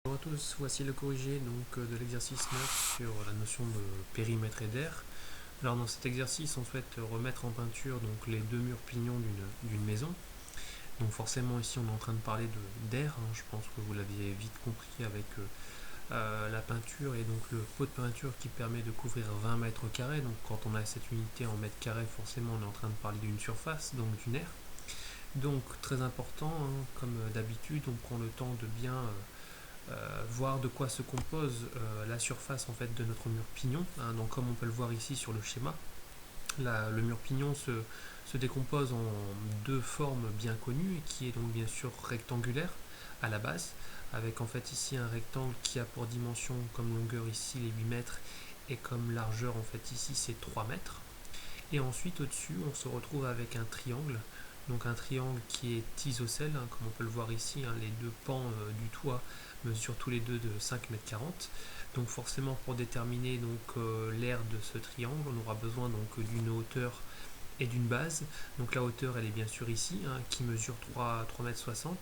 Bonjour à tous, voici le corrigé de l'exercice 9 sur la notion de périmètre et d'air. Alors dans cet exercice, on souhaite remettre en peinture les deux murs pignons d'une maison. Donc forcément ici on est en train de parler d'air, je pense que vous l'aviez vite compris avec la peinture et donc le pot de peinture qui permet de couvrir 20 mètres carrés. Donc quand on a cette unité en mètres carrés, forcément on est en train de parler d'une surface, donc d'une aire. Donc très important, comme d'habitude, on prend le temps de bien voir de quoi se compose la surface en fait de notre mur pignon. Donc comme on peut le voir ici sur le schéma, le mur pignon se décompose en deux formes bien connues, qui est donc bien sûr rectangulaire à la base, avec en fait ici un rectangle qui a pour dimension comme longueur ici les 8 mètres et comme largeur en fait ici c'est 3 mètres. Et ensuite au-dessus on se retrouve avec un triangle, donc un triangle qui est isocèle, comme on peut le voir ici, les deux pans du toit mesurent tous les deux de 5,40 m. Donc forcément pour déterminer l'aire de ce triangle, on aura besoin d'une hauteur et d'une base. Donc la hauteur elle est bien sûr ici, qui mesure 3,60 m.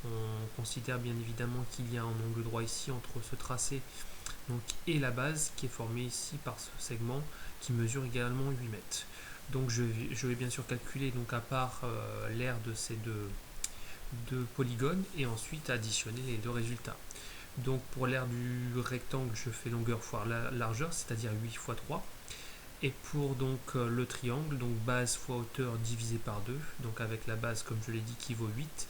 On considère bien évidemment qu'il y a un angle droit ici entre ce tracé et la base qui est formée ici par ce segment qui mesure également 8 mètres. Donc je vais bien sûr calculer à part l'aire de ces deux polygones et ensuite additionner les deux résultats. Donc pour l'aire du rectangle, je fais longueur fois largeur, c'est-à-dire 8 fois 3. Et pour le triangle, donc base fois hauteur divisé par 2, donc avec la base comme je l'ai dit qui vaut 8,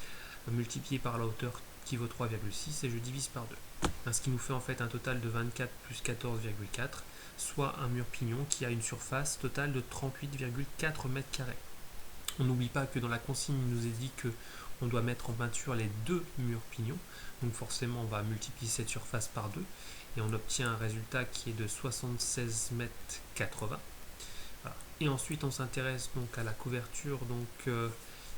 multiplié par la hauteur qui vaut 3,6 et je divise par 2. Ce qui nous fait en fait un total de 24 plus 14,4, soit un mur pignon qui a une surface totale de 38,4 mètres carrés. On n'oublie pas que dans la consigne, il nous est dit que on doit mettre en peinture les deux murs pignons. Donc forcément, on va multiplier cette surface par 2 et on obtient un résultat qui est de 76 mètres 80. Voilà. Et ensuite, on s'intéresse à la couverture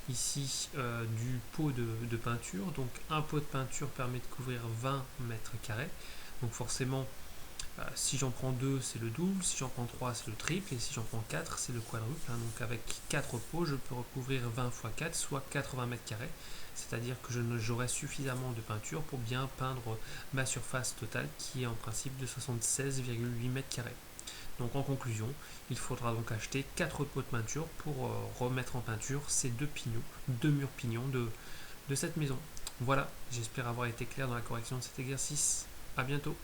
ici du pot de peinture. Donc un pot de peinture permet de couvrir 20 mètres carrés. Donc forcément, si j'en prends 2, c'est le double, si j'en prends 3, c'est le triple, et si j'en prends 4, c'est le quadruple. Donc avec 4 pots, je peux recouvrir 20 x 4, soit 80 mètres carrés. C'est-à-dire que j'aurai suffisamment de peinture pour bien peindre ma surface totale qui est en principe de 76,8 mètres carrés. Donc en conclusion, il faudra donc acheter 4 pots de peinture pour remettre en peinture ces deux murs pignons de cette maison. Voilà, j'espère avoir été clair dans la correction de cet exercice. A bientôt.